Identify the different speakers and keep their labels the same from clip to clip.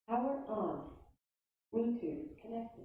Speaker 1: Power on. Bluetooth connected.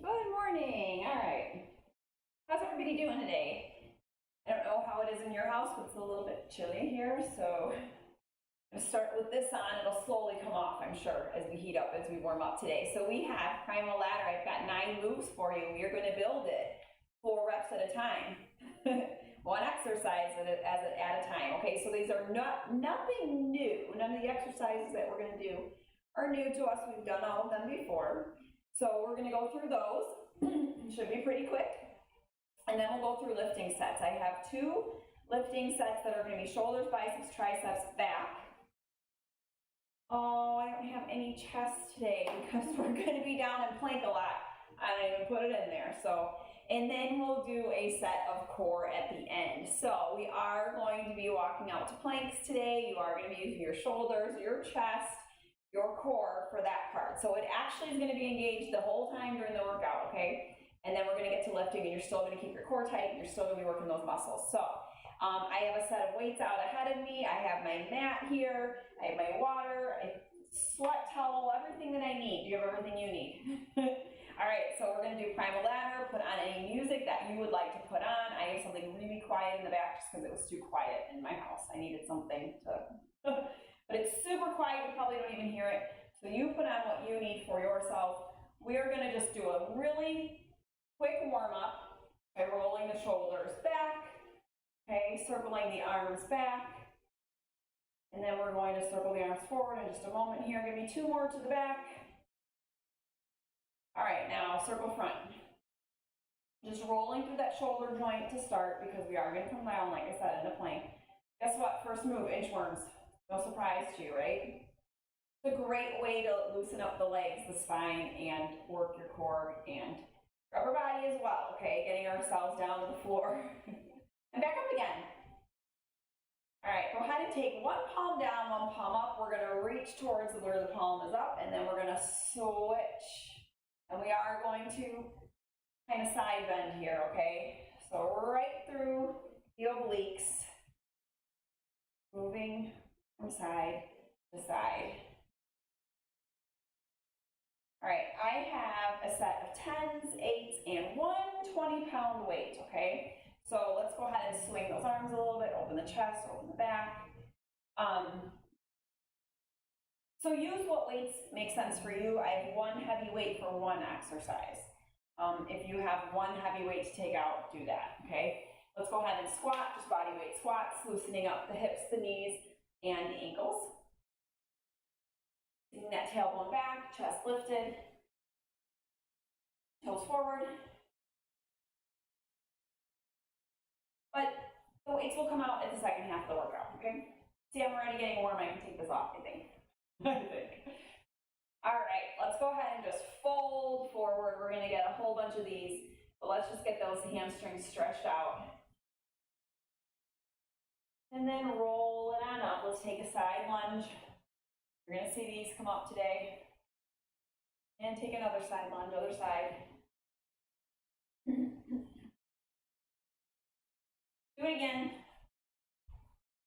Speaker 2: Good morning. All right. How's everybody doing today? I don't know how it is in your house, but it's a little bit chilly here. So I'm going to start with this on. It'll slowly come off, I'm sure, as we heat up, as we warm up today. So we have Primal ladder. I've got 9 moves for you. We are going to build it 4 reps at a time. One exercise at a time. Okay, so these are nothing new. None of the exercises that we're going to do are new to us. We've done all of them before. So we're going to go through those. Should be pretty quick. And then we'll go through lifting sets. I have 2 lifting sets that are going to be shoulders, biceps, triceps, back. Oh, I don't have any chest today because we're going to be down in plank a lot. I didn't even put it in there. So, and then we'll do a set of core at the end. So we are going to be walking out to planks today. You are going to be using your shoulders, your chest, your core for that part. So it actually is going to be engaged the whole time during the workout, okay? And then we're going to get to lifting, and you're still going to keep your core tight, and you're still going to be working those muscles. So I have a set of weights out ahead of me. I have my mat here. I have my water, a sweat towel, everything that I need. You have everything you need. All right, so we're going to do Primal ladder. Put on any music that you would like to put on. I have something really quiet in the back just because it was too quiet in my house. I needed something to, but it's super quiet. You probably don't even hear it. So you put on what you need for yourself. We are going to just do a really quick warm up by rolling the shoulders back. Okay, circling the arms back. And then we're going to circle the arms forward in just a moment here. Give me 2 more to the back. All right, now circle front. Just rolling through that shoulder joint to start because we are going to come down, like I said, in the plank. Guess what? First move, inchworms. No surprise to you, right? It's a great way to loosen up the legs, the spine, and work your core and upper body as well, okay? Getting ourselves down to the floor. And back up again. All right, go ahead and take 1 palm down, 1 palm up. We're going to reach towards where the palm is up, and then we're going to switch. And we are going to kind of side bend here, okay? So right through the obliques, moving from side to side. All right, I have a set of 10s, 8s, and 1 20-pound weight, okay? So let's go ahead and swing those arms a little bit, open the chest, open the back. So use what weights make sense for you. I have 1 heavy weight for 1 exercise. If you have 1 heavy weight to take out, do that, okay? Let's go ahead and squat, just body weight squats, loosening up the hips, the knees, and the ankles. Taking that tailbone back, chest lifted, toes forward. But the weights will come out at the second half of the workout, okay? See, I'm already getting warm. I can take this off, I think. All right, let's go ahead and just fold forward. We're going to get a whole bunch of these, but let's just get those hamstrings stretched out. And then roll it on up. Let's take a side lunge. You're going to see these come up today. And take another side lunge, other side. Do it again.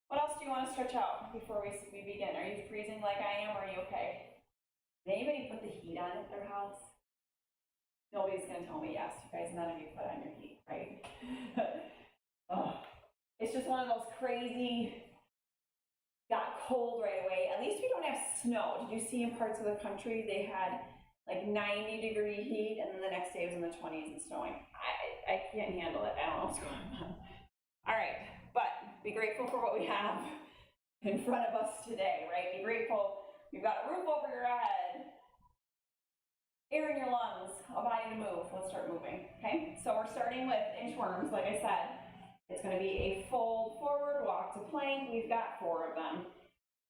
Speaker 2: What else do you want to stretch out before we begin? Are you freezing like I am, or are you okay? Did anybody put the heat on at their house? Nobody's going to tell me yes. You guys, none of you put on your heat, right? Oh, it's just one of those crazy, got cold right away. At least we don't have snow. Did you see in parts of the country they had like 90-degree heat, and then the next day it was in the 20s and snowing? I can't handle it. I don't know what's going on. All right, but be grateful for what we have in front of us today, right? Be grateful. You've got a roof over your head, air in your lungs, a body to move. Let's start moving, okay? So we're starting with inchworms, like I said. It's going to be a fold forward, walk to plank. We've got 4 of them.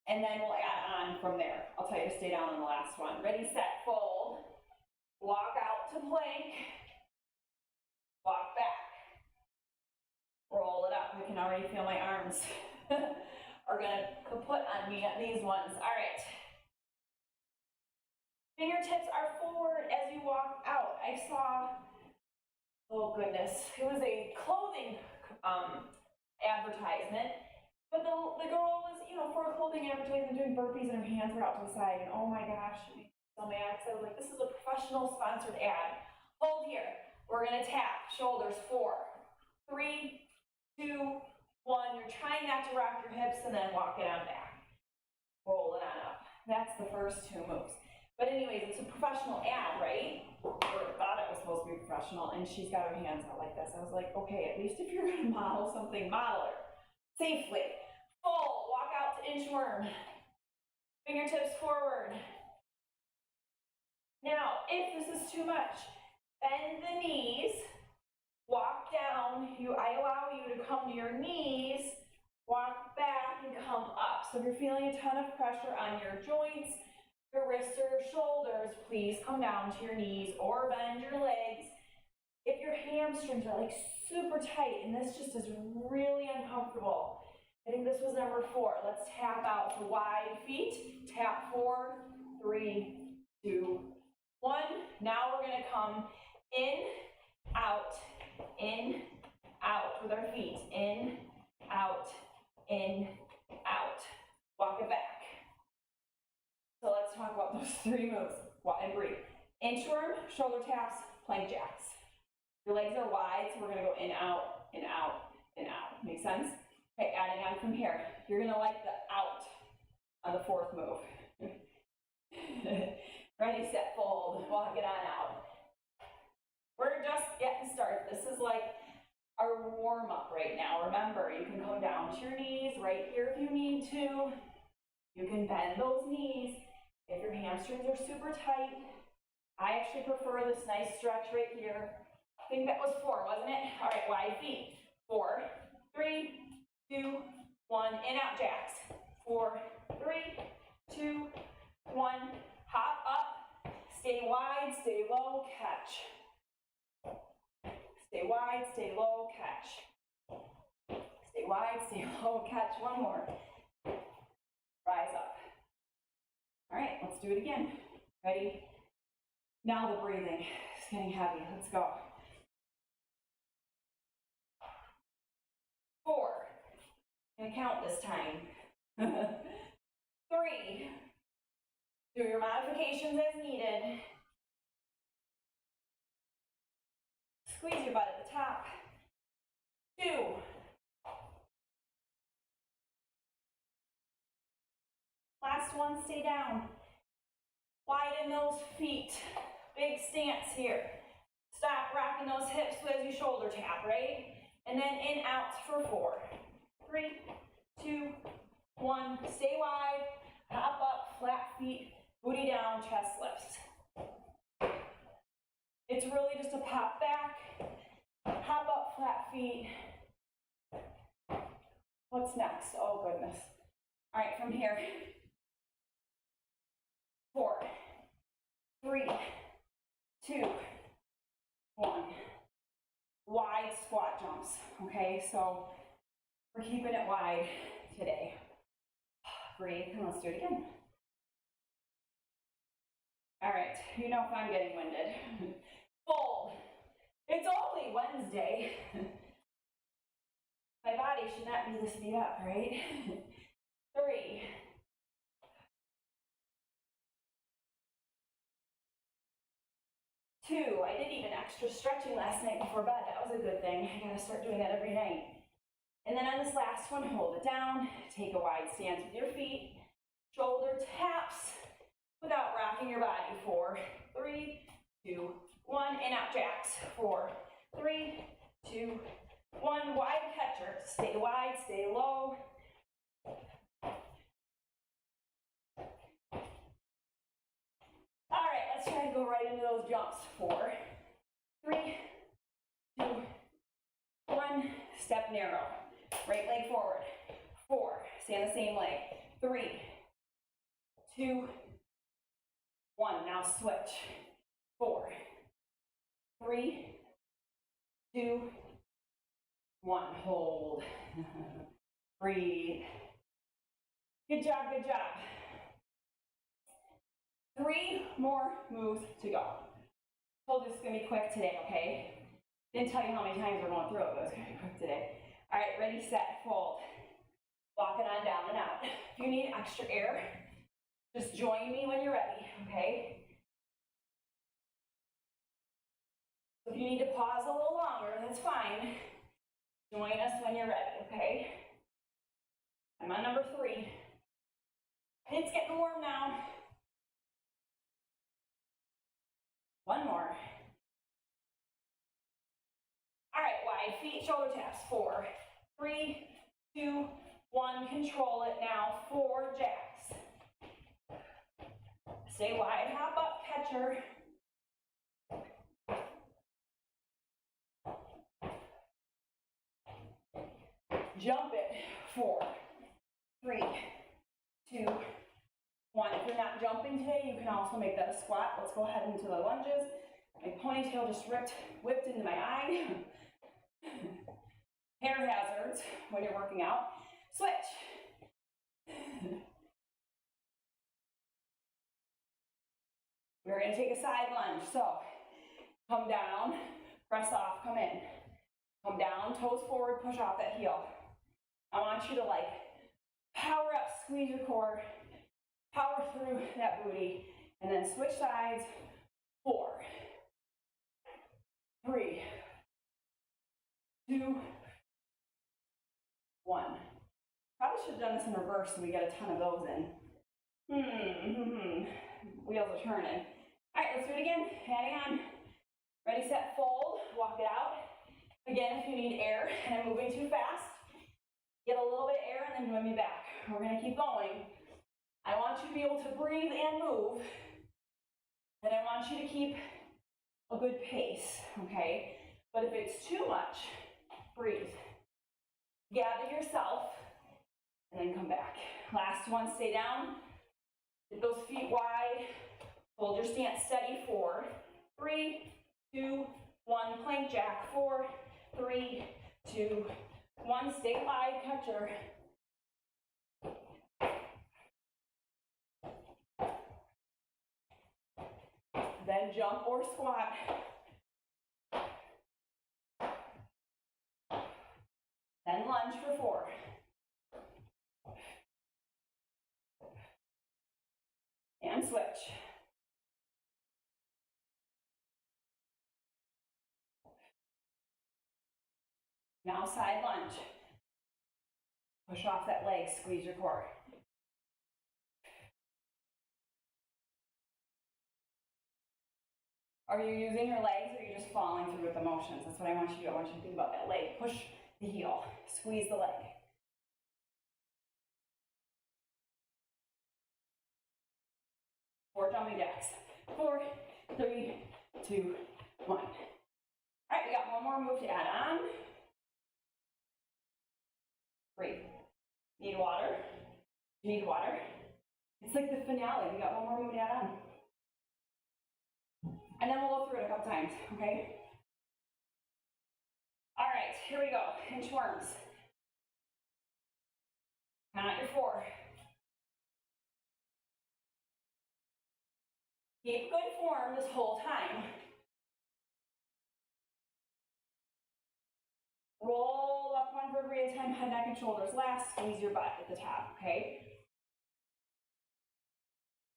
Speaker 2: and then we'll add on from there. I'll tell you to stay down on the last one. Ready, set, fold. Walk out to plank. Walk back. Roll it up. I can already feel my arms are gonna kaput on me at these ones. All right. Fingertips are forward as you walk out. I saw, oh goodness, it was a clothing advertisement, but the girl was, for a clothing advertisement doing burpees and her hands were out to the side, and oh my gosh, it made me so mad because I was like, this is a professional sponsored ad. Hold here. We're gonna tap shoulders, 4, 3, 2, 1. You're trying not to rock your hips and then walk it on back. Roll it on up. That's the first 2 moves. But anyways, it's a professional ad, right? Or thought it was supposed to be professional, and she's got her hands out like this. I was like, okay, at least if you're gonna model something, model it safely. Full, walk out to inchworm. Fingertips forward. Now, if this is too much, bend the knees, walk down. I allow you to come to your knees, walk back and come up. So if you're feeling a ton of pressure on your joints, your wrists or your shoulders, please come down to your knees or bend your legs. If your hamstrings are like super tight and this just is really uncomfortable, I think this was number 4. Let's tap out. So wide feet, tap 4, 3, 2, 1. Now we're gonna come in, out with our feet. In, out, walk it back. So let's talk about those 3 moves and breathe. Inchworm, shoulder taps, plank jacks. Your legs are wide, so we're gonna go in, out, in, out, in, out. Make sense? Okay, adding on from here. You're gonna like the out on the 4th move. Ready, set, fold, walk it on out. We're just getting started. This is like our warm up right now. Remember, you can come down to your knees right here if you need to. You can bend those knees. If your hamstrings are super tight, I actually prefer this nice stretch right here. I think that was 4, wasn't it? All right, wide feet. 4, 3, 2, 1, in, out, jacks. 4, 3, 2, 1, hop up. Stay wide, stay low, catch. Stay wide, stay low, catch. Stay wide, stay low, catch. One more. Rise up. All right, let's do it again. Ready? Now the breathing is getting heavy. Let's go. 4. I'm gonna count this time. 3. Do your modifications as needed. Squeeze your butt at the top. 2. Last one, stay down. Widen those feet. Big stance here. Stop rocking those hips as you shoulder tap, right? And then in, out for 4. 3, 2, 1. Stay wide. Hop up, flat feet, booty down, chest lifts. It's really just a pop back, hop up, flat feet. What's next? Oh goodness. All right, from here. 4, 3, 2, 1. Wide squat jumps, okay? So we're keeping it wide today. Breathe, and let's do it again. All right, you know if I'm getting winded. Fold. It's only Wednesday. My body should not be this beat up, right? 3. 2. I did even extra stretching last night before bed. That was a good thing. I gotta start doing that every night. And then on this last one, hold it down. Take a wide stance with your feet. Shoulder taps without rocking your body. 4, 3, 2, 1. In, out, jacks. 4, 3, 2, 1. Wide catcher. Stay wide, stay low. All right, let's try to go right into those jumps. 4, 3, 2, 1. Step narrow. Right leg forward. 4. Stay on the same leg. 3, 2, 1. Now switch. 4, 3, 2, 1. Hold. Breathe. Good job, good job. 3 more moves to go. Told you this is gonna be quick today, okay? Didn't tell you how many times we're going through it, but it's gonna be quick today. All right, ready, set, fold. Walk it on down and out. If you need extra air, just join me when you're ready, okay? If you need to pause a little longer, that's fine. Join us when you're ready, okay? I'm on number 3. It's getting warm now. 1 more. All right, wide feet, shoulder taps. 4, 3, 2, 1. Control it now. 4 jacks. Stay wide, hop up, catcher. Jump it. 4, 3, 2, 1. If you're not jumping today, you can also make that a squat. Let's go ahead into the lunges. My ponytail just whipped into my eye. Hair hazards when you're working out. Switch. We're going to take a side lunge. So come down, press off, come in. Come down, toes forward, push off that heel. I want you to like power up, squeeze your core, power through that booty, and then switch sides. 4, 3, 2, 1. Probably should have done this in reverse so we get a ton of those in. Wheels are turning. All right, let's do it again. Hang on. Ready, set, fold. Walk it out. Again, if you need air and I'm moving too fast, get a little bit of air and then join me back. We're going to keep going. I want you to be able to breathe and move. And I want you to keep a good pace, okay? But if it's too much, breathe. Gather yourself and then come back. Last one, stay down. Get those feet wide. Hold your stance steady. 4, 3, 2, 1. Plank jack. 4, 3, 2, 1. Stay wide, catcher. Then jump or squat. Then lunge for 4. And switch. Now side lunge. Push off that leg, squeeze your core. Are you using your legs or are you just following through with the motions? That's what I want you to do. I want you to think about that leg. Push the heel, squeeze the leg. 4 jumping jacks. 4, 3, 2, 1. All right, we got 1 more move to add on. Breathe. Need water? You need water? It's like the finale. We got 1 more move to add on. And then we'll go through it a couple times, okay? All right, here we go. Inchworms. Count out your 4. Keep good form this whole time. Roll up 1 vertebrae at a time, head, neck, and shoulders last. Squeeze your butt at the top, okay?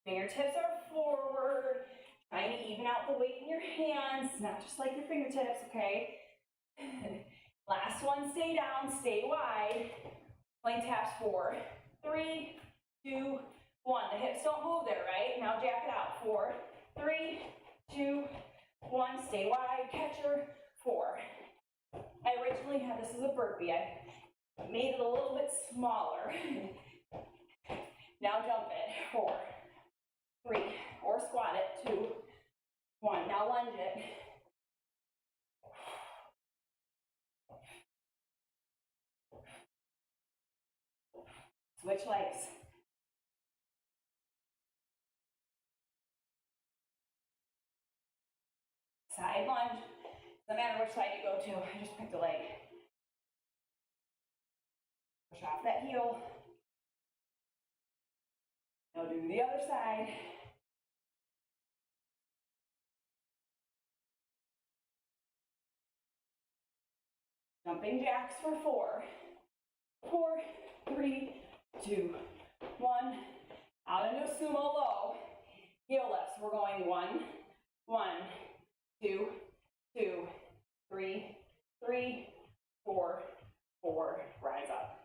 Speaker 2: Fingertips are forward. Trying to even out the weight in your hands, not just like your fingertips, okay? Last one, stay down, stay wide. Plank taps. 4, 3, 2, 1. The hips don't move there, right? Now jack it out. 4, 3, 2, 1. Stay wide, catcher. 4. I originally had this as a burpee. I made it a little bit smaller. Now jump it. 4, 3, or squat it. 2, 1. Now lunge it. Switch legs. side lunge. No matter which side you go to, I just picked a leg. Push off that heel. Now do the other side. Jumping jacks for 4. 4, 3, 2, 1. Out into a sumo low. Heel lifts. We're going 1, 1, 2, 2, 3, 3, 4, 4. Rise up.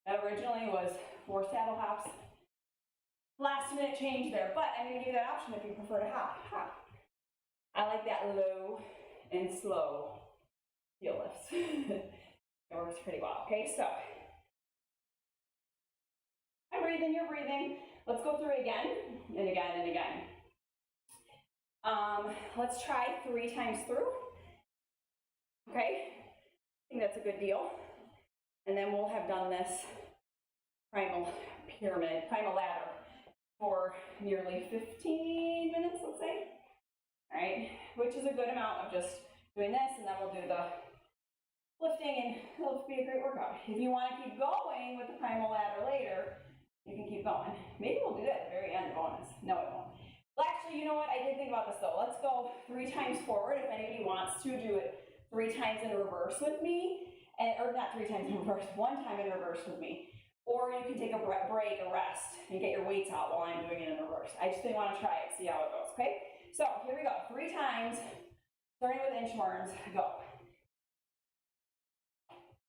Speaker 2: That originally was 4 saddle hops. Last minute change there, but I'm going to give you that option if you prefer to hop. I like that low and slow heel lifts. It works pretty well. Okay, so I'm breathing, you're breathing. Let's go through it again and again and again. Let's try 3 times through. Okay, I think that's a good deal. And then we'll have done this primal ladder for nearly 15 minutes, let's say. All right, which is a good amount of just doing this, and then we'll do the lifting, and it'll be a great workout. If you want to keep going with the primal ladder later, you can keep going. Maybe we'll do that at the very end bonus. No, it won't. Well, actually, you know what? I did think about this though. Let's go 3 times forward. If anybody wants to do it 3 times in reverse with me, or not 3 times in reverse, 1 time in reverse with me. Or you can take a break, a rest, and get your weights out while I'm doing it in reverse. I just didn't want to try it, see how it goes, okay? So here we go, 3 times, starting with inchworms, go.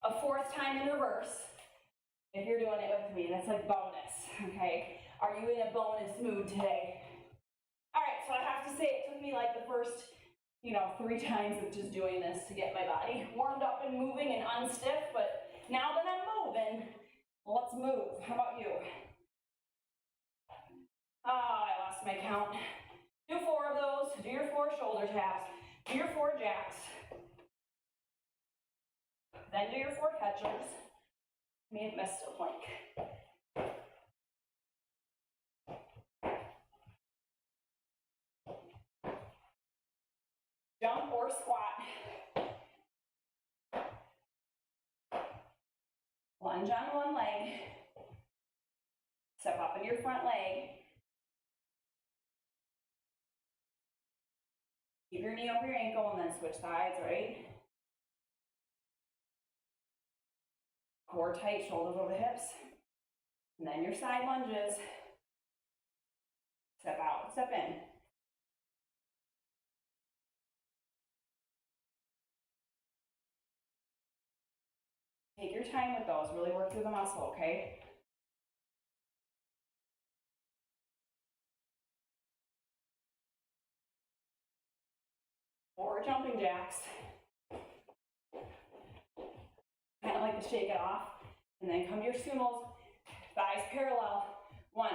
Speaker 2: A 4th time in reverse, if you're doing it with me, that's like bonus, okay? Are you in a bonus mood today? All right, so I have to say it took me like the first, 3 times of just doing this to get my body warmed up and moving and unstiff, but now that I'm moving, let's move. How about you? I lost my count. Do 4 of those, do your 4 shoulder taps, do your 4 jacks, then do your 4 catchers. May have missed a plank. Jump or squat. Lunge on one leg. Step up in your front leg. Keep your knee over your ankle and then switch sides, right? Core tight, shoulders over the hips. And then your side lunges. Step out, step in. Take your time with those, really work through the muscle, okay? Or jumping jacks. Kind of like to shake it off. And then come to your sumos, thighs parallel. 1,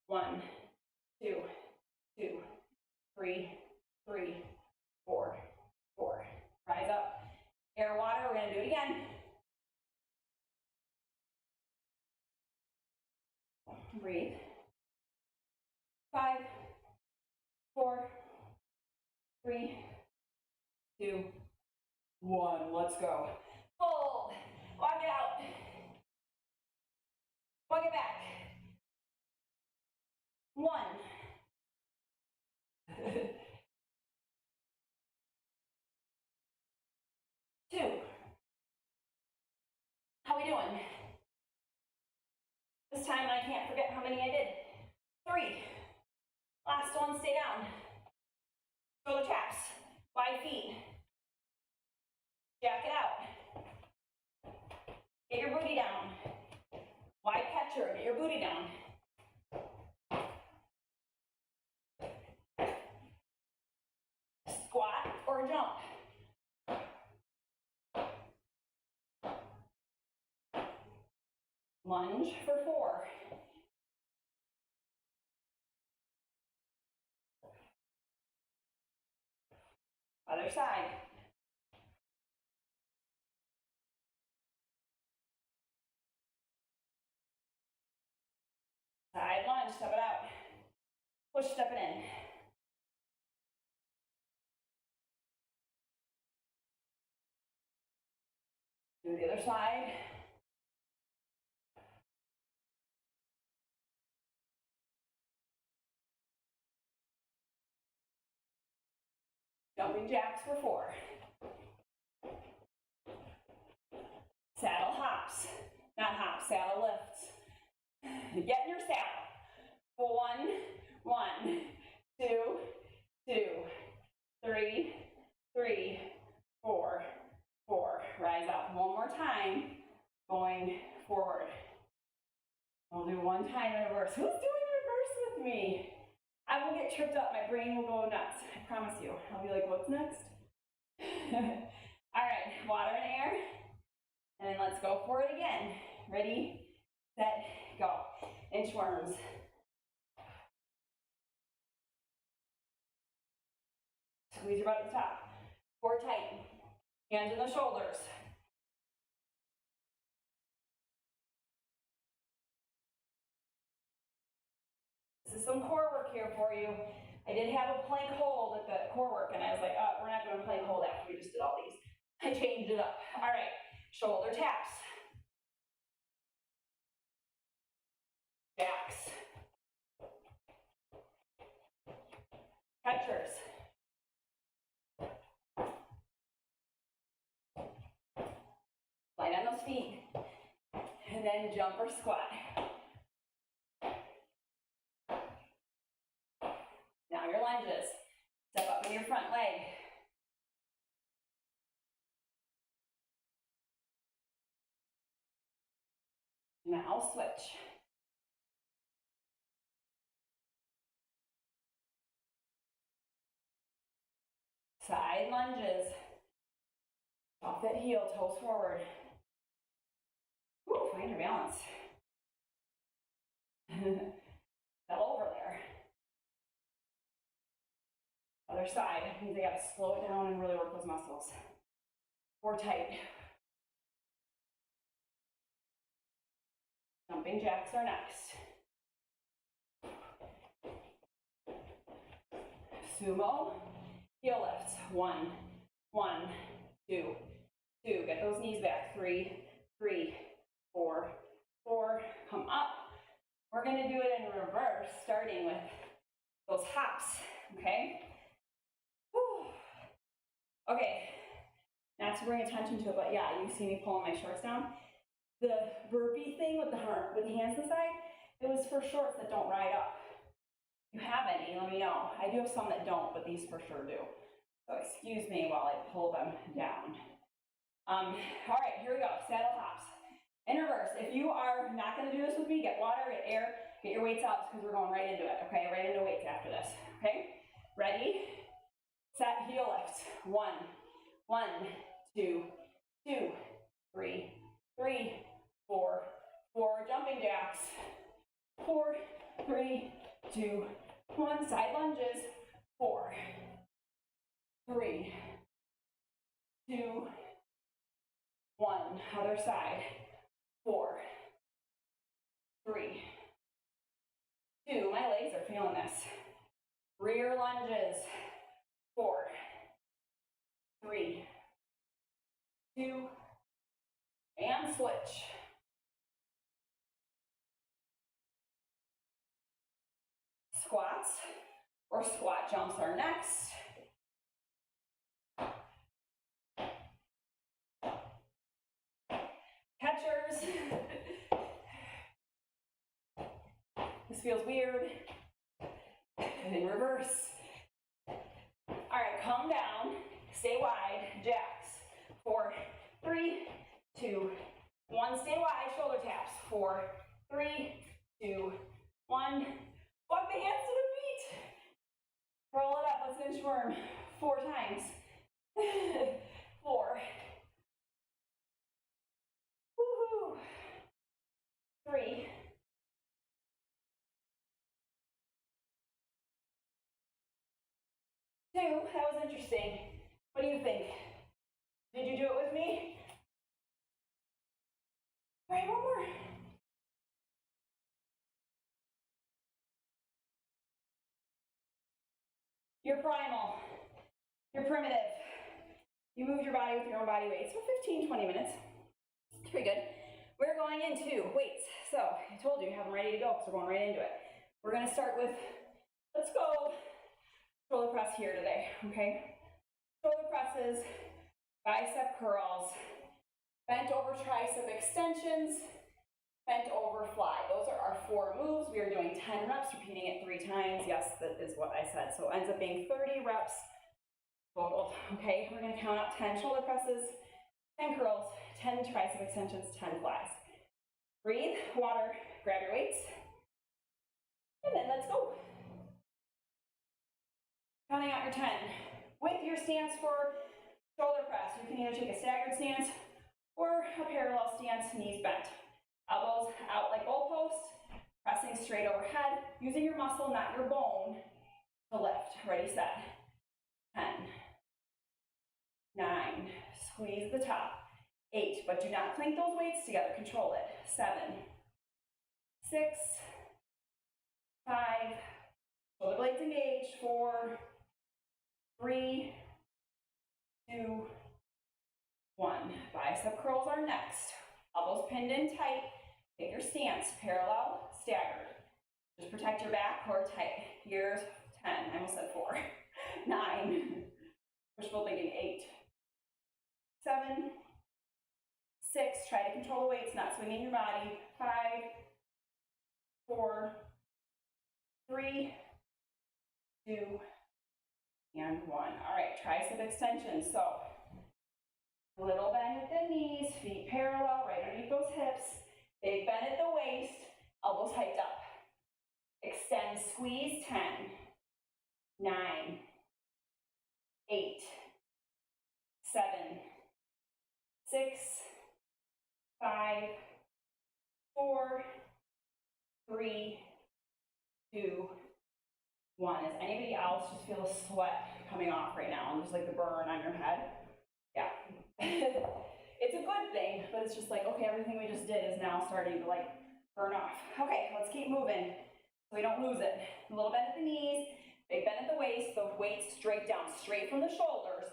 Speaker 2: 1, 2, 2, 3, 3, 4, 4. Rise up. Air water, we're gonna do it again. Breathe. 5, 4, 3, 2, 1. Let's go. Fold. Walk it out. Walk it back. 1. 2. How we doing? This time I can't forget how many I did. 3. Last one, stay down. Shoulder taps, wide feet. Jack it out. Get your booty down. Wide catcher, get your booty down. Squat or jump. Lunge for 4. Other side. Side lunge, step it out. Push, step it in. other side. Jumping jacks for 4. Saddle hops, not hops, saddle lifts. Get in your saddle. 1, 1, 2, 2, 3, 3, 4, 4. Rise up. One more time. Going forward. We'll do one time in reverse. Who's doing reverse with me? I will get tripped up. My brain will go nuts. I promise you. I'll be like, what's next? All right, water and air. And then let's go for it again. Ready, set, go. Inchworms. Squeeze your butt at the top. Core tight. Hands in the shoulders. This is some core work here for you. I did have a plank hold at the core work, and I was like, oh, we're not doing plank hold after we just did all these. I changed it up. All right, shoulder taps. Jacks. Catchers. Light on those feet. And then jump or squat. Now your lunges. Step up in your front leg. Now switch. Side lunges. Off that heel, toes forward. Woo, find your balance. Fell over there. Other side, means I gotta slow it down and really work those muscles. Core tight. Jumping jacks are next. Sumo, heel lifts. 1, 1, 2, 2. Get those knees back. 3, 3, 4, 4. Come up. We're gonna do it in reverse, starting with those hops, okay? Whew. Okay, not to bring attention to it, but yeah, you see me pulling my shorts down. The burpee thing with the hands inside, it was for shorts that don't ride up. If you have any, let me know. I do have some that don't, but these for sure do. So excuse me while I pull them down. All right, here we go, saddle hops. In reverse, if you are not gonna do this with me, get water, get air, get your weights up because we're going right into it, okay? Right into weights after this, okay? Ready, set, heel lift. 1, 1, 2, 2, 3, 3, 4, 4, jumping jacks. 4, 3, 2, 1, side lunges. 4, 3, 2, 1, other side. 4, 3, 2, my legs are feeling this. Rear lunges. 4, 3, 2, and switch. Squats or squat jumps are next. Catchers. This feels weird. In reverse. All right, calm down. Stay wide. Jacks. 4, 3, 2, 1. Stay wide. Shoulder taps. 4, 3, 2, 1. Walk the hands to the feet. Roll it up. Let's inchworm 4 times. 4. Woohoo. 3. 2. That was interesting. What do you think? Did you do it with me? All right, one more. You're primal. You're primitive. You move your body with your own body weight. So 15, 20 minutes. Pretty good. We're going into weights. So I told you, have them ready to go because we're going right into it. We're going to start with, let's go shoulder press here today, okay? Shoulder presses, bicep curls, bent over tricep extensions, bent over fly. Those are our 4 moves. We are doing 10 reps, repeating it 3 times. Yes, that is what I said. So it ends up being 30 reps total, okay? We're gonna count up 10 shoulder presses, 10 curls, 10 tricep extensions, 10 flies. Breathe, water, grab your weights, and then let's go. Counting out your 10. With your stance for shoulder press, you can either take a staggered stance or a parallel stance, knees bent. Elbows out like goalposts, pressing straight overhead, using your muscle, not your bone, to lift. Ready, set. 10, 9, squeeze the top. 8, but do not clink those weights together, control it. 7, 6, 5, shoulder blades engaged. 4, 3, 2, 1. Bicep curls are next. Elbows pinned in tight. Take your stance, parallel, staggered. Just protect your back, core tight. Here's 10, I almost said 4. 9, wishful thinking, 8, 7, 6, try to control the weights, not swinging your body. 5, 4, 3, 2, and 1. All right, tricep extensions. So, little bend at the knees, feet parallel, right underneath those hips. Big bend at the waist, elbows hiked up. Extend, squeeze, 10, 9, 8, 7, 6, 5, 4, 3, 2, 1. Does anybody else just feel the sweat coming off right now and just like the burn on your head? Yeah. It's a good thing, but it's just like, okay, everything we just did is now starting to like burn off. Okay, let's keep moving so we don't lose it. A little bend at the knees, big bend at the waist, the weight straight down, straight from the shoulders.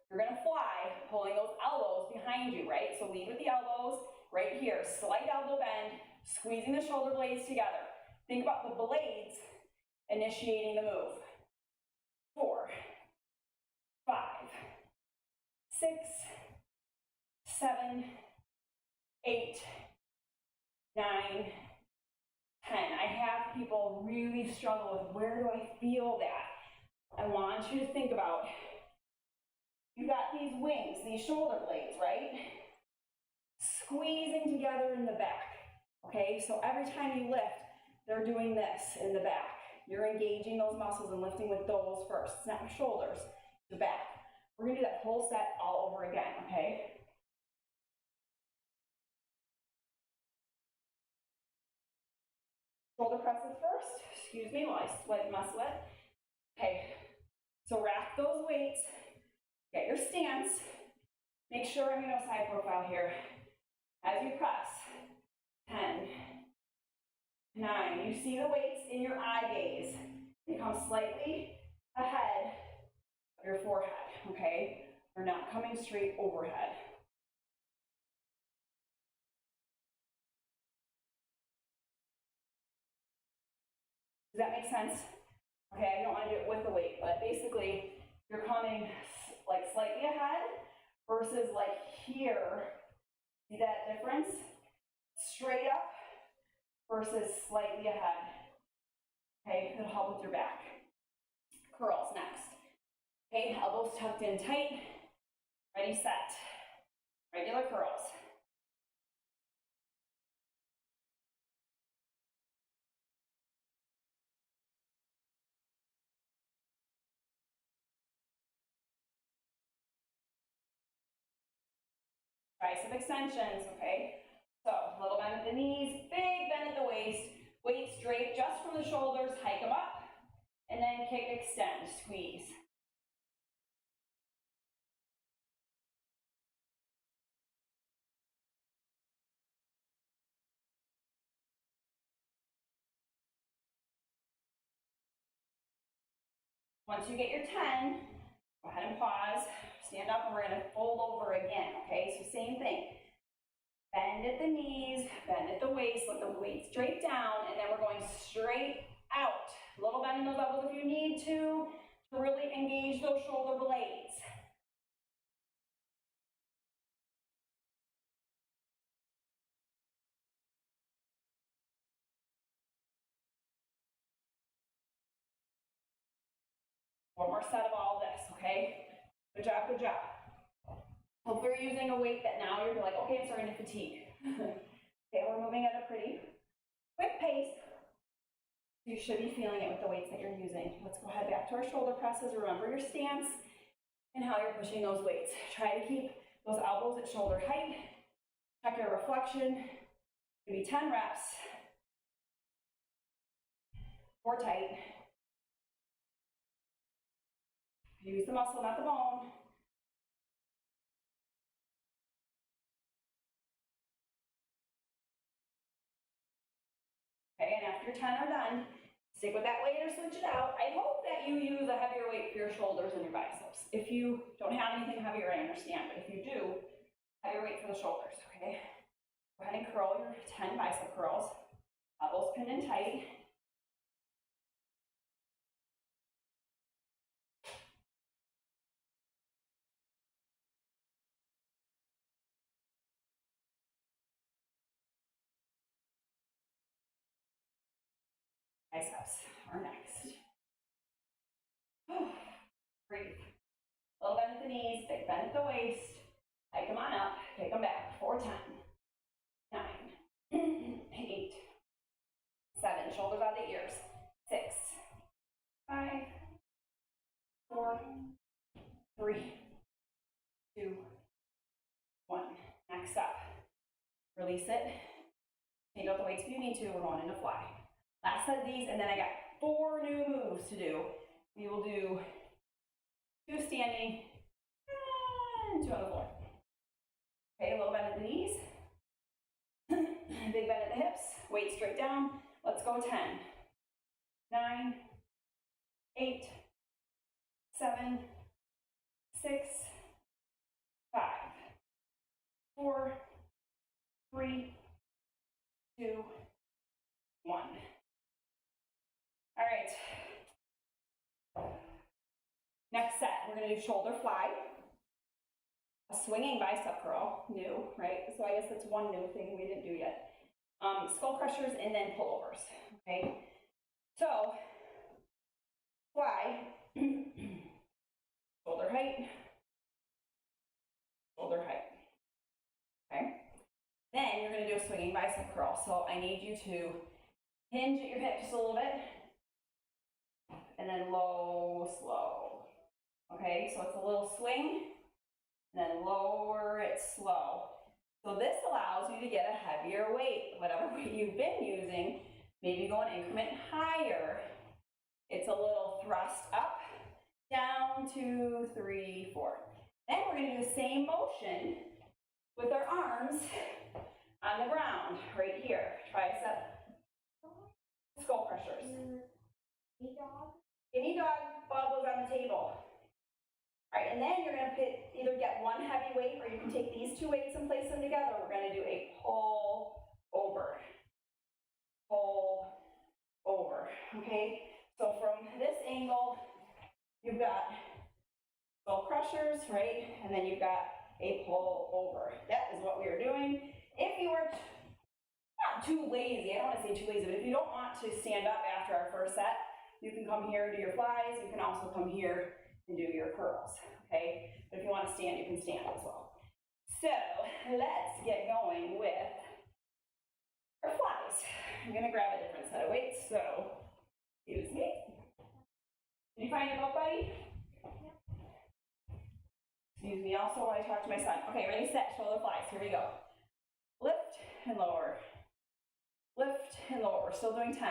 Speaker 2: You're gonna fly, pulling those elbows behind you, right? So lead with the elbows right here, slight elbow bend, squeezing the shoulder blades together. Think about the blades initiating the move. 4, 5, 6, 7, 8, 9, 10. I have people really struggle with, where do I feel that? I want you to think about, you got these wings, these shoulder blades, right? Squeezing together in the back, okay? So every time you lift, they're doing this in the back. You're engaging those muscles and lifting with those first. It's not your shoulders, the back. We're gonna do that whole set all over again, okay? Shoulder presses first. Excuse me while I sweat my sweat. Okay, so rack those weights. Get your stance. Make sure I'm no side profile here. As you press, 10, 9. You see the weights in your eye gaze. They come slightly ahead of your forehead, okay? They're not coming straight overhead. Does that make sense? Okay, I don't want to do it with the weight, but basically you're coming like slightly ahead versus like here. See that difference? Straight up versus slightly ahead. Okay, it'll help with your back. Curls next. Okay, elbows tucked in tight. Ready, set. Regular curls. Tricep extensions, okay? So, little bend at the knees, big bend at the waist, weights drape just from the shoulders, hike them up, and then kick, extend, squeeze. Once you get your 10, go ahead and pause, stand up, and we're gonna fold over again, okay? So same thing. Bend at the knees, bend at the waist, let the weight straight down, and then we're going straight out. A little bend in those elbows if you need to really engage those shoulder blades. One more set of all this, okay? Good job, good job. Hopefully you're using a weight that now you're like, okay, I'm starting to fatigue. Okay, we're moving at a pretty quick pace. You should be feeling it with the weights that you're using. Let's go ahead back to our shoulder presses. Remember your stance and how you're pushing those weights. Try to keep those elbows at shoulder height. Check your reflection. Maybe 10 reps. Core tight. Use the muscle, not the bone. Okay, and after 10 are done, stick with that weight or switch it out. I hope that you use a heavier weight for your shoulders and your biceps. If you don't have anything heavier, I understand, but if you do, heavier weight for the shoulders, okay? Go ahead and curl your 10 bicep curls. Elbows pinned in tight. Biceps are next. Breathe. Little bend at the knees, big bend at the waist. Hike them on up, take them back. 4, 10, 9, 8, 7, shoulders out the ears. 6, 5, 4, 3, 2, 1. Next up, release it. Take out the weights if you need to. We're going into fly. Last set of these, and then I got 4 new moves to do. We will do 2 standing and 2 on the floor. Okay, a little bend at the knees. Big bend at the hips. Weight straight down. Let's go 10, 9, 8, 7, 6, 5, 4, 3, 2, 1. All right. Next set, we're going to do shoulder fly. A swinging bicep curl, new, right? So I guess that's one new thing we didn't do yet. Skull crushers and then pullovers, okay? So, fly, shoulder height, okay? Then you're going to do a swinging bicep curl. So I need you to hinge at your hip just a little bit, and then low, slow, okay? So it's a little swing, and then lower it slow. So this allows you to get a heavier weight, whatever weight you've been using, maybe go an increment higher. It's a little thrust up, down, 2, 3, 4. Then we're going to do the same motion with our arms on the ground, right here. Tricep, skull crushers. Any dog, elbows on the table. All right, and then you're going to either get one heavy weight or you can take these 2 weights and place them together. We're going to do a pull over, okay? So from this angle, you've got skull crushers, right? And then you've got a pull over. That is what we are doing. If you are not too lazy, I don't want to say too lazy, but if you don't want to stand up after our first set, you can come here and do your flies. You can also come here and do your curls, okay? But if you want to stand, you can stand as well. So let's get going with our flies. I'm going to grab a different set of weights, so excuse me. Did you find your book, buddy? Excuse me, also when I talk to my son. Okay, ready, set, shoulder flies. Here we go. Lift and lower. Lift and lower. We're still doing 10.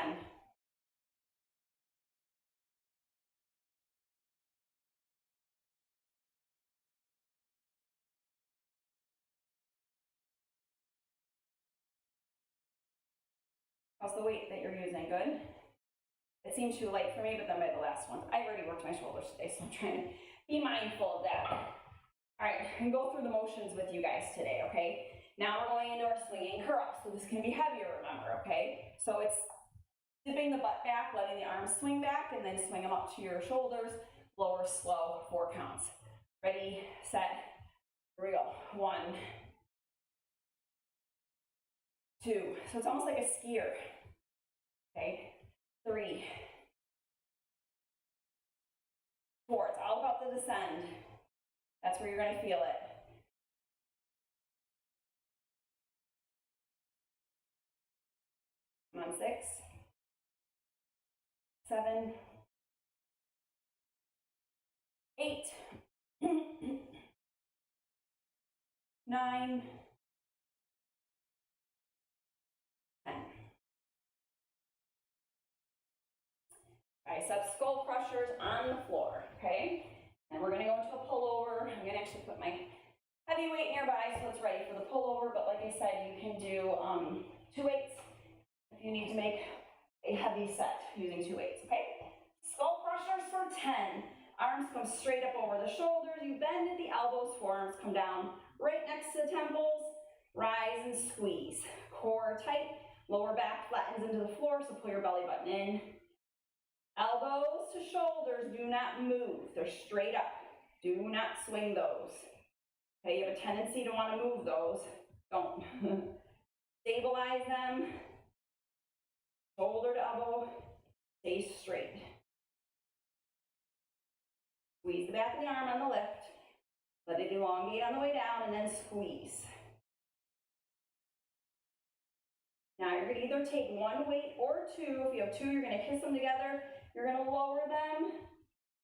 Speaker 2: How's the weight that you're using? Good? It seemed too light for me, but then by the last one, I already worked my shoulders today, so I'm trying to be mindful of that. All right, and go through the motions with you guys today, okay? Now we're going into our swinging curl. So this can be heavier, remember, okay? So it's tipping the butt back, letting the arms swing back, and then swing them up to your shoulders, lower, slow, 4 counts. Ready, set, here we go. 1, 2, so it's almost like a skier, okay? 3, 4, it's all about the descend. That's where you're gonna feel it. 6, 7, 8, 9, 10. Bicep skull crushers on the floor, okay? And we're gonna go into a pullover. I'm gonna actually put my heavy weight nearby so it's ready for the pullover, but like I said, you can do 2 weights if you need to make a heavy set using 2 weights, okay? Skull crushers for 10. Arms come straight up over the shoulders. You bend at the elbows, forearms come down right next to the temples. Rise and squeeze. Core tight, lower back flattens into the floor, so pull your belly button in. Elbows to shoulders, do not move. They're straight up. Do not swing those. Okay, you have a tendency to want to move those. Don't. Stabilize them. Shoulder to elbow, stay straight. Squeeze the back of the arm on the lift. Let it elongate on the way down, and then squeeze. Now you're going to either take 1 weight or 2. If you have 2, you're going to kiss them together. You're going to lower them,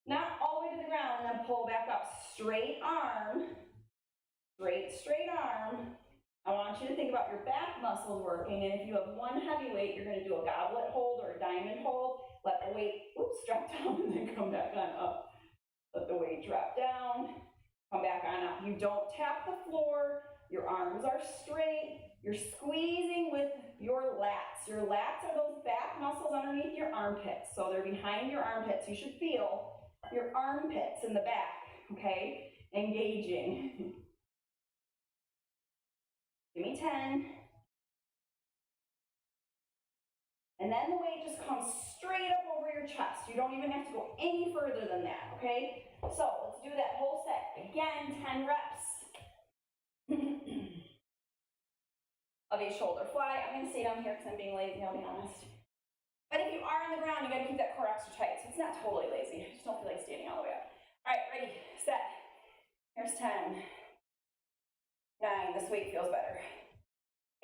Speaker 2: not all the way to the ground, and then pull back up. Straight arm, straight arm. I want you to think about your back muscles working, and if you have 1 heavy weight, you're going to do a goblet hold or a diamond hold. Let the weight, drop down and then come back on up. Let the weight drop down, come back on up. You don't tap the floor, your arms are straight, you're squeezing with your lats. Your lats are those back muscles underneath your armpits, so they're behind your armpits. You should feel your armpits in the back, okay? Engaging. Give me 10. And then the weight just comes straight up over your chest. You don't even have to go any further than that, okay? So let's do that whole set. Again, 10 reps of a shoulder fly. I'm gonna stay down here because I'm being lazy, I'll be honest. But if you are on the ground, you gotta keep that core extra tight. So it's not totally lazy. Just don't feel like standing all the way up. All right, ready, set. Here's 10. 9, this weight feels better.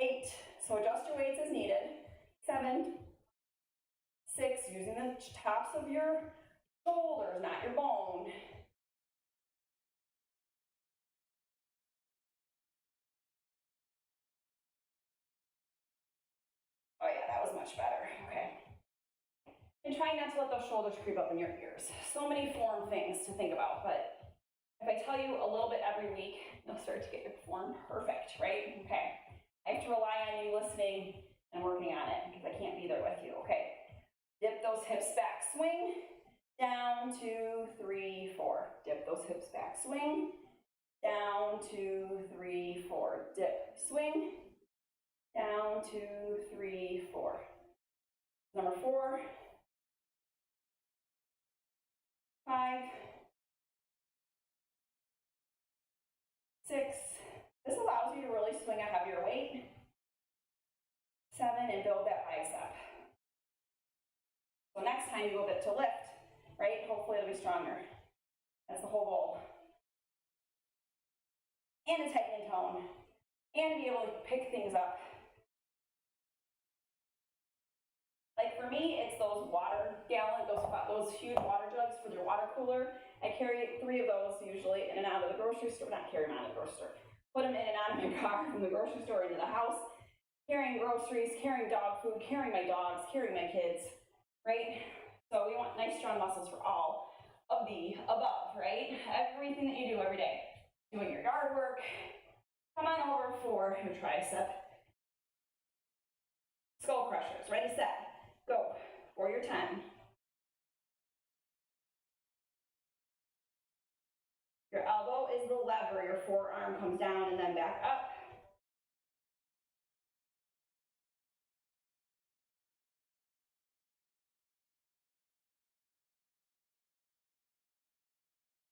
Speaker 2: 8, so adjust your weights as needed. 7, 6, using the tops of your shoulders, not your bone. 5. Oh yeah, that was much better, okay. And try not to let those shoulders creep up in your ears. So many form things to think about, but if I tell you a little bit every week, you'll start to get your form perfect, right? Okay. I have to rely on you listening and working on it because I can't be there with you, okay? Dip those hips back, swing, down, 2, 3, 4. Dip those hips back, swing, down, 2, 3, 4. Dip, swing, down, 2, 3, 4. Number 4, 5, 6. This allows you to really swing a heavier weight. 7, and build that bicep. So next time you go to lift, right? Hopefully it'll be stronger. That's the whole goal. And a tightening tone. And to be able to pick things up. Like for me, it's those water gallon, those huge water jugs for your water cooler. I carry 3 of those usually in and out of the grocery store. Not carry them out of the grocery store. Put them in and out of my car from the grocery store into the house. Carrying groceries, carrying dog food, carrying my dogs, carrying my kids, right? So we want nice strong muscles for all of the above, right? Everything that you do every day. Doing your yard work. Come on over for your tricep. Skull crushers. Ready, set, go. For your 10. Your elbow is the lever. Your forearm comes down and then back up.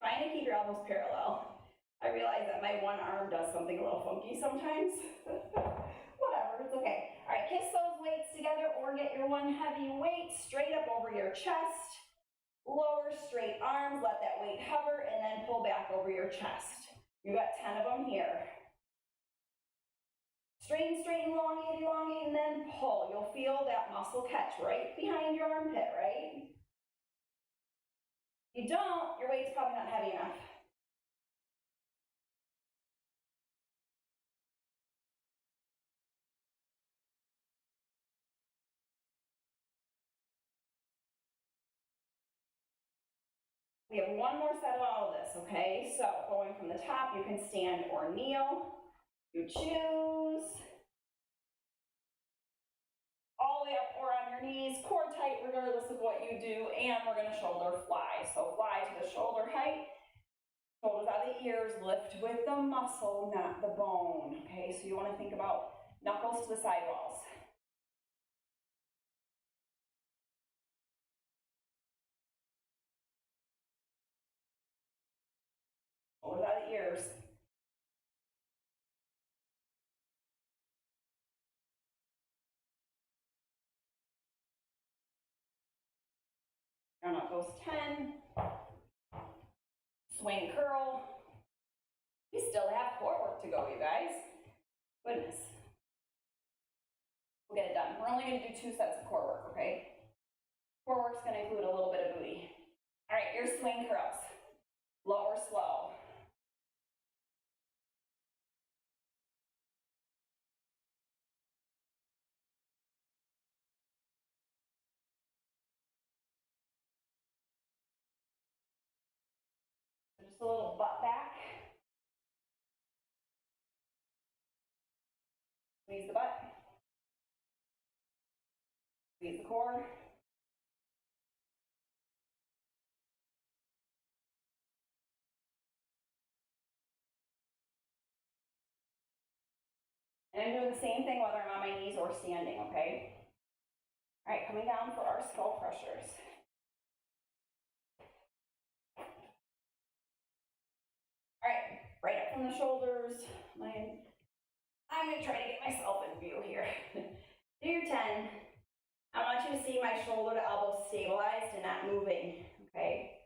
Speaker 2: Trying to keep your elbows parallel. I realize that my one arm does something a little funky sometimes. Whatever, it's okay. All right, kiss those weights together or get your one heavy weight straight up over your chest. Lower straight arms, let that weight hover, and then pull back over your chest. You got 10 of them here. Straighten, straighten, elongate, elongate, and then pull. You'll feel that muscle catch right behind your armpit, right? If you don't, your weight's probably not heavy enough. We have one more set of all of this, okay? So going from the top, you can stand or kneel. You choose. All the way up or on your knees, core tight regardless of what you do, and we're gonna shoulder fly. So fly to the shoulder height, shoulders out of the ears, lift with the muscle, not the bone, okay? So you wanna think about knuckles to the sidewalls. Shoulders out of the ears. Count out those 10. Swing curl. We still have core work to go, you guys. Goodness. We'll get it done. We're only gonna do 2 sets of core work, okay? Core work's gonna include a little bit of booty. All right, your swing curls. Lower slow. Just a little butt back. Squeeze the butt. Squeeze the core. And I'm doing the same thing whether I'm on my knees or standing, okay? All right, coming down for our skull crushers. All right, right up from the shoulders. I'm gonna try to get myself in view here. Do your 10. I want you to see my shoulder to elbow stabilized and not moving, okay?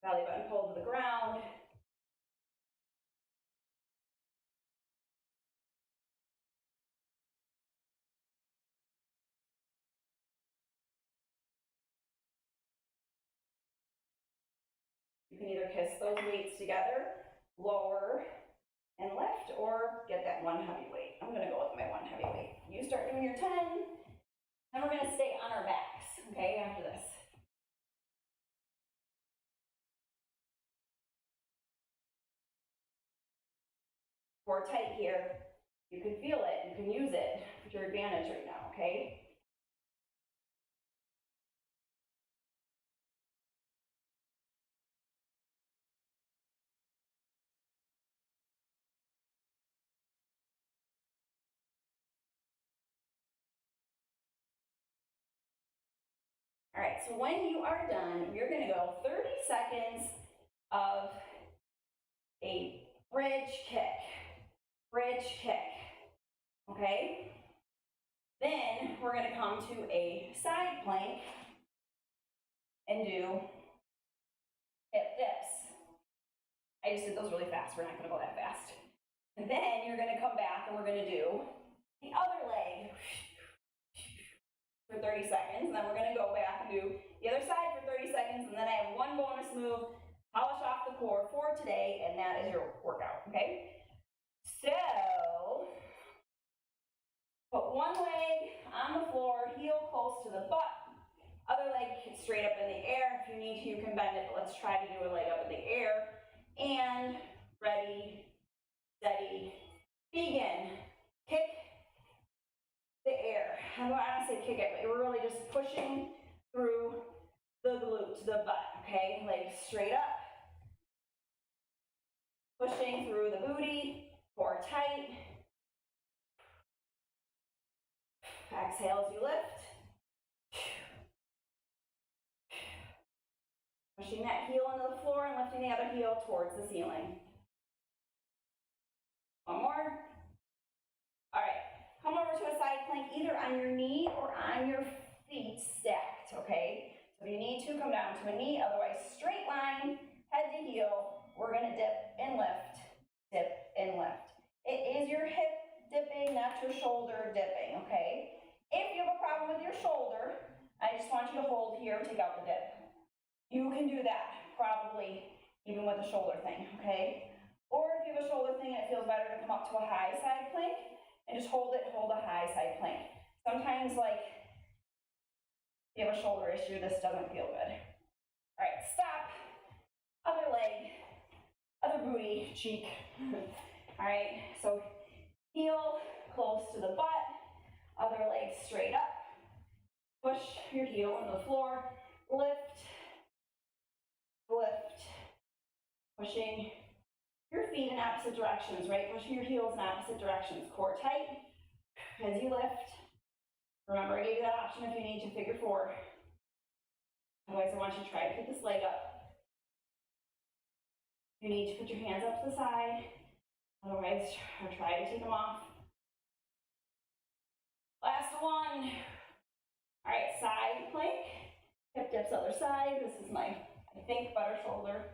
Speaker 2: Belly button pulled to the ground. You can either kiss those weights together, lower and lift, or get that one heavy weight. I'm gonna go with my one heavy weight. You start doing your 10, and we're gonna stay on our backs, okay, after this. Core tight here. You can feel it, you can use it to your advantage right now, okay? All right, so when you are done, you're gonna go 30 seconds of a bridge kick, okay? Then we're gonna come to a side plank and do hip dips. I just did those really fast, we're not gonna go that fast. And then you're gonna come back and we're gonna do the other leg for 30 seconds, and then we're gonna go back and do the other side for 30 seconds, and then I have one bonus move, polish off the core for today, and that is your workout, okay? So, put one leg on the floor, heel close to the butt, other leg straight up in the air. If you need to, you can bend it, but let's try to do a leg up in the air. And ready, steady, begin. Kick the air. I don't want to say kick it, but you're really just pushing through the glute, the butt, okay? Legs straight up. Pushing through the booty, core tight. Exhale as you lift. Pushing that heel into the floor and lifting the other heel towards the ceiling. One more. All right, come over to a side plank, either on your knee or on your feet stacked, okay? So if you need to, come down to a knee, otherwise straight line, head to heel. We're gonna dip and lift, dip and lift. It is your hip dipping, not your shoulder dipping, okay? If you have a problem with your shoulder, I just want you to hold here and take out the dip. You can do that, probably even with a shoulder thing, okay? Or if you have a shoulder thing and it feels better to come up to a high side plank, and just hold it, hold a high side plank. Sometimes, like, if you have a shoulder issue, this doesn't feel good. All right, stop. Other leg, other booty, cheek. All right, so heel close to the butt, other leg straight up. Push your heel into the floor, lift, lift. Pushing your feet in opposite directions, right? Pushing your heels in opposite directions. Core tight as you lift. Remember, I gave you that option if you need to figure 4. Otherwise, I want you to try to pick this leg up. You need to put your hands up to the side. Otherwise, try to take them off. Last one. All right, side plank. Hip dips other side. This is my, I think, better shoulder.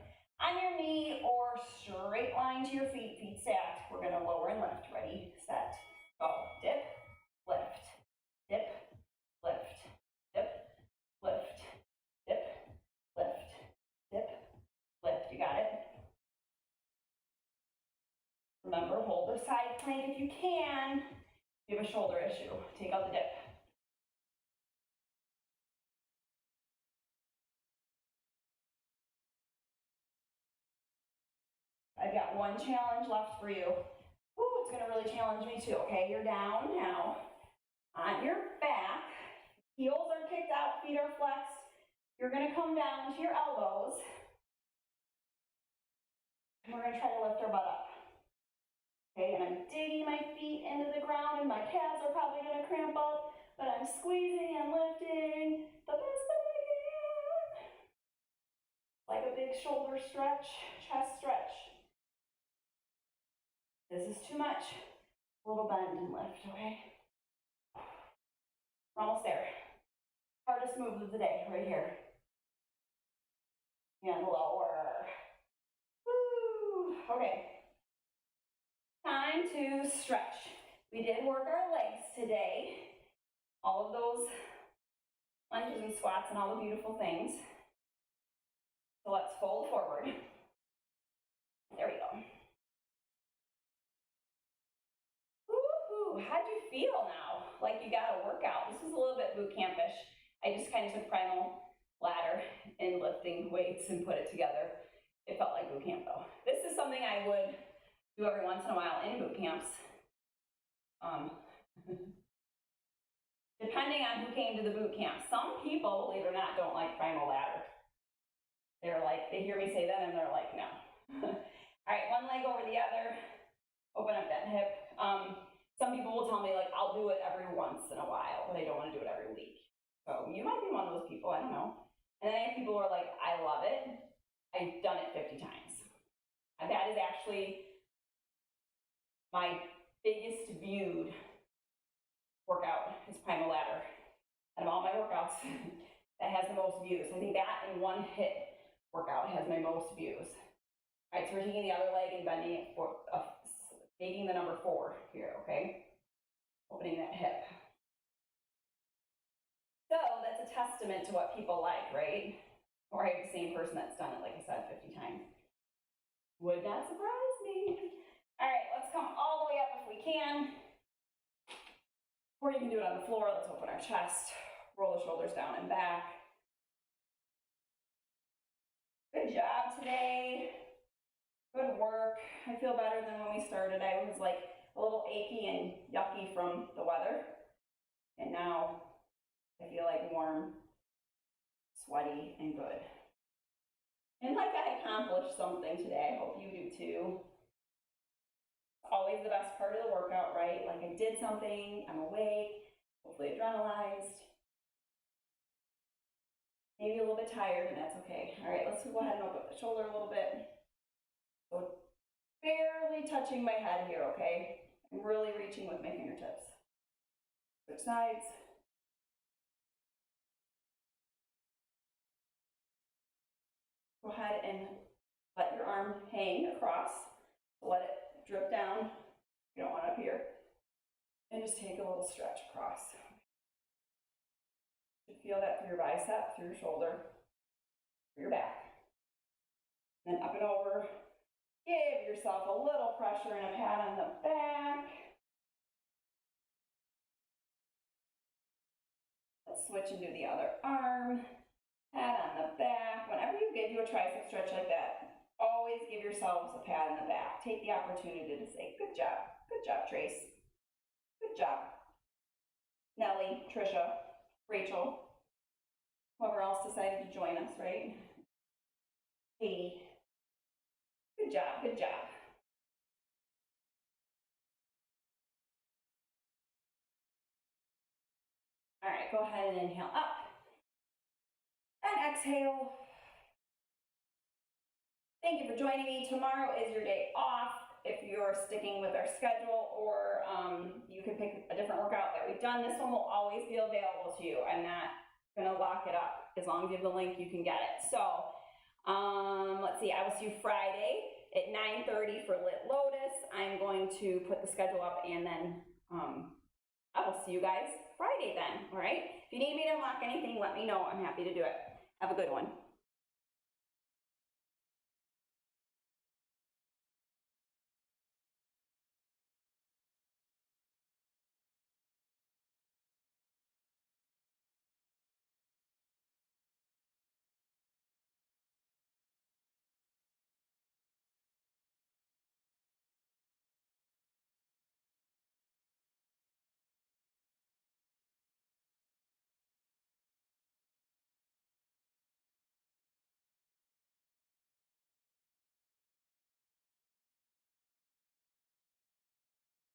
Speaker 2: On your knee or straight line to your feet, feet stacked. We're gonna lower and lift. Ready, set, go. Dip, lift, dip, lift, dip, lift, dip, lift, dip, lift. You got it? Remember, hold the side plank if you can. If you have a shoulder issue, take out the dip. I've got one challenge left for you. Ooh, it's gonna really challenge me too, okay? You're down now on your back. Heels are kicked out, feet are flexed. You're gonna come down to your elbows. And we're gonna try to lift our butt up. Okay, and I'm digging my feet into the ground and my calves are probably gonna cramp up, but I'm squeezing and lifting the best that I can. Like a big shoulder stretch, chest stretch. This is too much. A little bend and lift, okay? We're almost there. Hardest move of the day, right here. And lower. Woo! Okay. Time to stretch. We did work our legs today. All of those lunges and squats and all the beautiful things. So let's fold forward. There we go. Woo-hoo! How'd you feel now? Like you got a workout. This was a little bit boot campish. I just kind of took Primal ladder and lifting weights and put it together. It felt like boot camp though. This is something I would do every once in a while in boot camps. Depending on who came to the boot camp. Some people, believe it or not, don't like Primal ladder. They're like, they hear me say that and they're like, no. All right, one leg over the other. Open up that hip. Some people will tell me like, I'll do it every once in a while, but I don't want to do it every week. So you might be one of those people, I don't know. And then I have people who are like, I love it. I've done it 50 times. That is actually my biggest viewed workout is Primal ladder. Out of all my workouts, that has the most views. I think that and one hit workout has my most views. All right, so we're taking the other leg and bending it for, making the number 4 here, okay? Opening that hip. So that's a testament to what people like, right? Or I have the same person that's done it, like I said, 50 times. Would not surprise me. All right, let's come all the way up if we can. Or you can do it on the floor. Let's open our chest, roll the shoulders down and back. Good job today. Good work. I feel better than when we started. I was like a little achy and yucky from the weather. And now I feel like warm, sweaty, and good. And like I accomplished something today. I hope you do too. It's always the best part of the workout, right? Like I did something, I'm awake, hopefully adrenalized. Maybe a little bit bit tired, and that's okay. All right, let's go ahead and open the shoulder a little bit. So barely touching my head here, okay? I'm really reaching with my fingertips. Switch sides. Go ahead and let your arm hang across. Let it drip down. You don't want it up here. And just take a little stretch across. You feel that through your bicep, through your shoulder, through your back. Then up and over. Give yourself a little pressure and a pat on the back. Let's switch and do the other arm. Pat on the back. Whenever you do a tricep stretch like that, always give yourselves a pat on the back. Take the opportunity to say, good job, Trace. Good job. Nellie, Trisha, Rachel, whoever else decided to join us, right? Katie. Good job, good job. All right, go ahead and inhale up. And exhale. Thank you for joining me. Tomorrow is your day off if you're sticking with our schedule, or you can pick a different workout that we've done. This one will always be available to you. I'm not gonna lock it up. As long as you have the link, you can get it. So let's see, I will see you Friday at 9:30 for Lit Lotus. I'm going to put the schedule up, and then I will see you guys Friday then, all right? If you need me to unlock anything, let me know. I'm happy to do it. Have a good one.